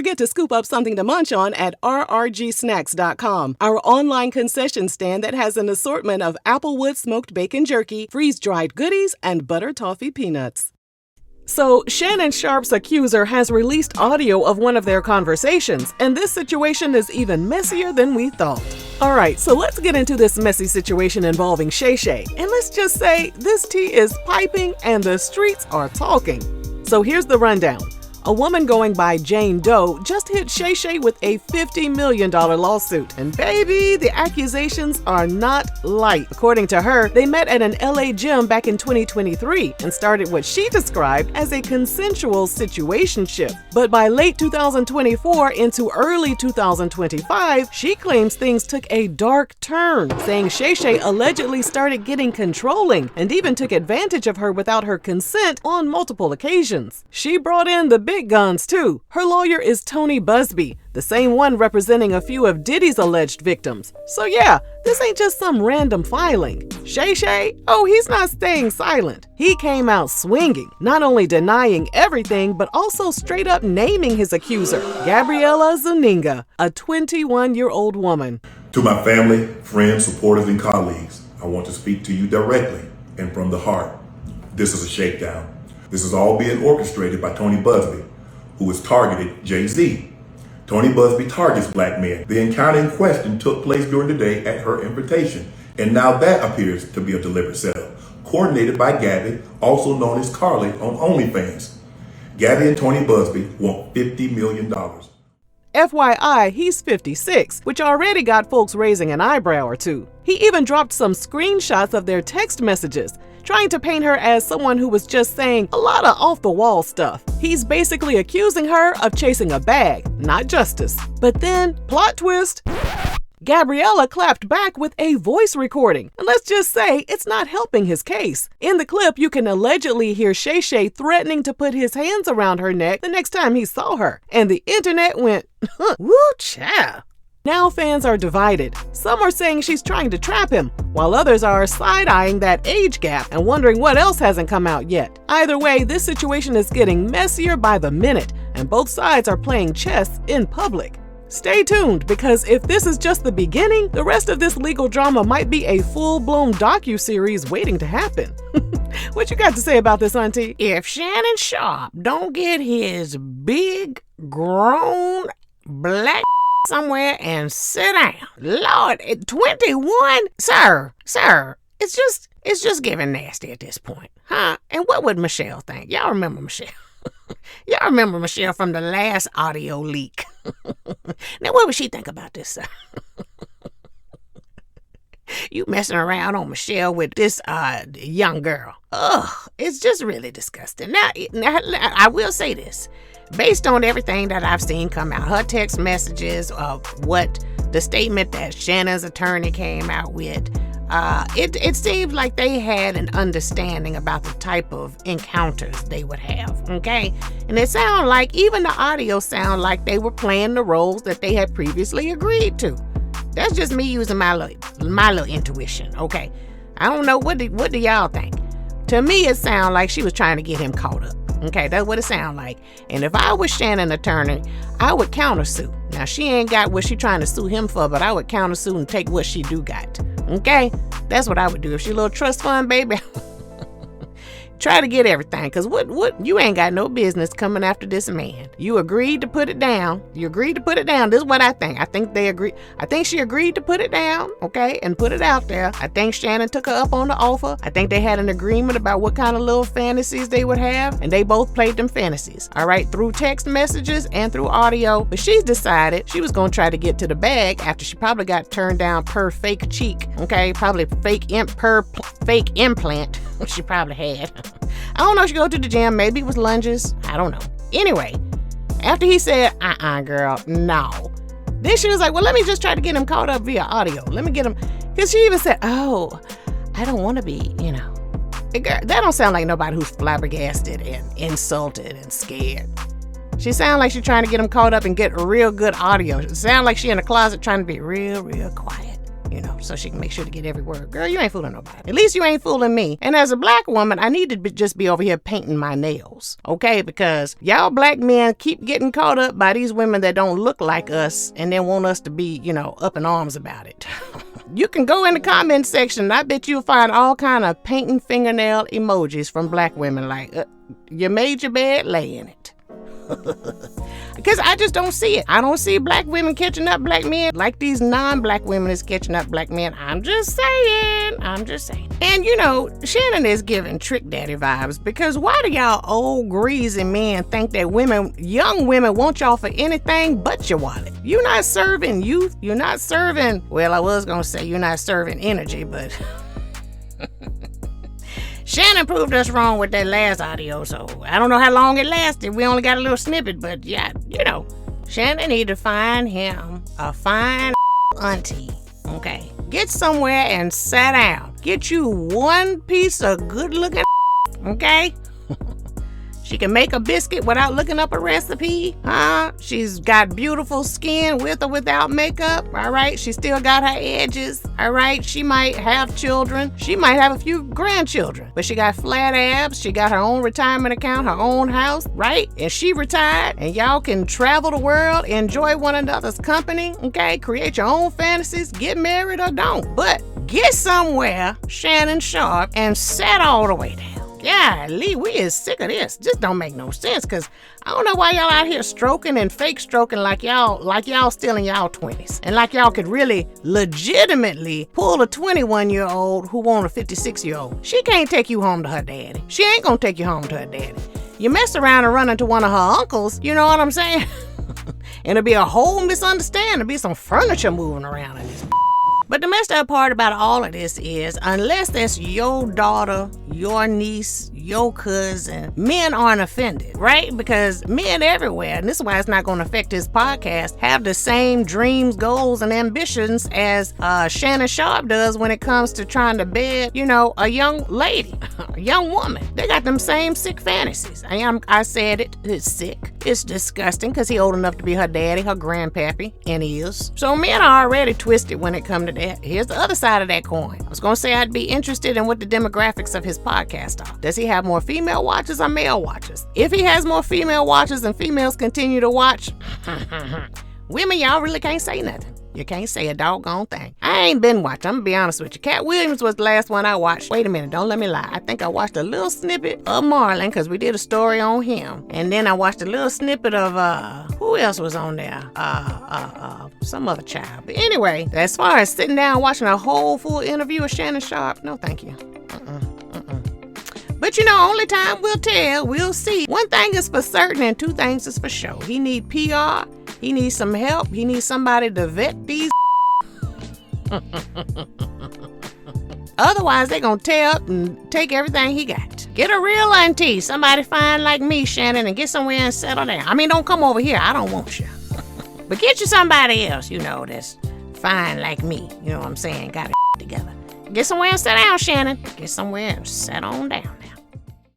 forget to scoop up something to munch on at rrgsnacks.com, our online concession stand that has an assortment of Applewood smoked bacon jerky, freeze-dried goodies, and butter toffee peanuts. So, Shannon Sharpe's accuser has released audio of one of their conversations, and this situation is even messier than we thought. Alright, so let's get into this messy situation involving Shay Shay, and let's just say this tea is piping and the streets are talking. So here's the rundown. A woman going by Jane Doe just hit Shay Shay with a $50 million lawsuit. And baby, the accusations are not light. According to her, they met at an LA gym back in 2023 and started what she described as a consensual situationship. But by late 2024 into early 2025, she claims things took a dark turn, saying Shay Shay allegedly started getting controlling and even took advantage of her without her consent on multiple occasions. She brought in the big guns too. Her lawyer is Tony Busby, the same one representing a few of Diddy's alleged victims. So yeah, this ain't just some random filing. Shay Shay, oh, he's not staying silent. He came out swinging, not only denying everything, but also straight up naming his accuser, Gabriella Zuniga, a 21-year-old woman. To my family, friends, supporters, and colleagues, I want to speak to you directly and from the heart. This is a shakedown. This is all being orchestrated by Tony Busby, who has targeted Jay-Z. Tony Busby targets black men. The encounter in question took place during the day at her invitation, and now that appears to be a deliberate setup, coordinated by Gabby, also known as Carly on OnlyFans. Gabby and Tony Busby want $50 million. FYI, he's 56, which already got folks raising an eyebrow or two. He even dropped some screenshots of their text messages, trying to paint her as someone who was just saying a lot of off-the-wall stuff. He's basically accusing her of chasing a bag, not justice. But then, plot twist, Gabriella clapped back with a voice recording. And let's just say it's not helping his case. In the clip, you can allegedly hear Shay Shay threatening to put his hands around her neck the next time he saw her. And the internet went, woo child. Now fans are divided. Some are saying she's trying to trap him, while others are side-eyeing that age gap and wondering what else hasn't come out yet. Either way, this situation is getting messier by the minute, and both sides are playing chess in public. Stay tuned, because if this is just the beginning, the rest of this legal drama might be a full-blown docu-series waiting to happen. What you got to say about this, Auntie? If Shannon Sharpe don't get his big, grown, black somewhere and sit down. Lord, at 21? Sir, it's just giving nasty at this point, huh? And what would Michelle think? Y'all remember Michelle? Y'all remember Michelle from the last audio leak. Now, what would she think about this, sir? You messing around on Michelle with this young girl. Ugh, it's just really disgusting. Now, I will say this. Based on everything that I've seen come out, her text messages of what the statement that Shannon's attorney came out with, it seems like they had an understanding about the type of encounters they would have, okay? And it sounded like, even the audio sounded like they were playing the roles that they had previously agreed to. That's just me using my little intuition, okay? I don't know, what do y'all think? To me, it sounded like she was trying to get him caught up. Okay, that's what it sounds like. And if I was Shannon's attorney, I would countersue. Now, she ain't got what she trying to sue him for, but I would countersue and take what she do got. Okay? That's what I would do. If she a little trust fund, baby, try to get everything. Because what you ain't got no business coming after this man. You agreed to put it down. This is what I think. I think they agreed. I think she agreed to put it down, okay, and put it out there. I think Shannon took her up on the offer. I think they had an agreement about what kind of little fantasies they would have, and they both played them fantasies, all right, through text messages and through audio. But she's decided she was going to try to get to the bag after she probably got turned down per fake cheek, okay, probably fake implant she probably had. I don't know if she go to the gym. Maybe it was lunges. I don't know. Anyway, after he said, girl, no. Then she was like, well, let me just try to get him caught up via audio. Let me get him. Because she even said, oh, I don't want to be, That don't sound like nobody who's flabbergasted and insulted and scared. She sound like she's trying to get him caught up and get real good audio. It sound like she in the closet trying to be real, real quiet. so she can make sure to get every word. Girl, you ain't fooling nobody. At least you ain't fooling me. And as a black woman, I need to just be over here painting my nails, okay? Because y'all black men keep getting caught up by these women that don't look like us and then want us to be, up in arms about it. You can go in the comment section and I bet you'll find all kind of painting fingernail emojis from black women like, you made your bed, lay in it. Because I just don't see it. I don't see black women catching up black men like these non-black women is catching up black men. I'm just saying. And Shannon is giving trick daddy vibes because why do y'all old greasy men think that young women want y'all for anything but your wallet? You're not serving youth. You're not serving, well, I was going to say you're not serving energy, but Shannon proved us wrong with that last audio, so I don't know how long it lasted. We only got a little snippet, but yeah, Shannon need to find him a fine auntie, okay? Get somewhere and sit down. Get you one piece of good-looking okay? She can make a biscuit without looking up a recipe. She's got beautiful skin with or without makeup. All right. She still got her edges. All right. She might have children. She might have a few grandchildren. But she got flat abs. She got her own retirement account, her own house. Right. And she retired. And y'all can travel the world, enjoy one another's company. Okay. Create your own fantasies. Get married or don't. But get somewhere, Shannon Sharpe, and sit all the way down. Yeah, Lee, we is sick of this. Just don't make no sense, because I don't know why y'all out here stroking and fake stroking like y'all still in y'all 20s. And like y'all could really legitimately pull a 21-year-old who want a 56-year-old. She can't take you home to her daddy. She ain't gonna take you home to her daddy. You mess around and run into one of her uncles, you know what I'm saying? And it'll be a whole misunderstanding. There'll be some furniture moving around in this. But the messed up part about all of this is, unless that's your daughter, your niece, your cousin, men aren't offended, right? Because men everywhere, and this is why it's not going to affect this podcast, have the same dreams, goals, and ambitions as Shannon Sharpe does when it comes to trying to bed, a young lady, a young woman. They got them same sick fantasies. I said it. It's sick. It's disgusting because he old enough to be her daddy, her grandpappy, and he is. So men are already twisted when it comes to that. Here's the other side of that coin. I was going to say I'd be interested in what the demographics of his podcast are. Does he have more female watchers or male watchers? If he has more female watchers and females continue to watch, women, y'all really can't say nothing. You can't say a doggone thing. I ain't been watching. I'm going to be honest with you. Cat Williams was the last one I watched. Wait a minute. Don't let me lie. I think I watched a little snippet of Marlon because we did a story on him. And then I watched a little snippet of, who else was on there? Some other child. But anyway, as far as sitting down watching a whole full interview of Shannon Sharpe, no thank you. But only time will tell. We'll see. One thing is for certain and two things is for sure. He need PR. He needs some help. He needs somebody to vet these. Otherwise, they're going to tear up and take everything he got. Get a real auntie. Somebody fine like me, Shannon, and get somewhere and settle down. I mean, don't come over here. I don't want you. But get you somebody else, that's fine like me. You know what I'm saying? Got it together. Get somewhere and sit down, Shannon. Get somewhere and sit on down.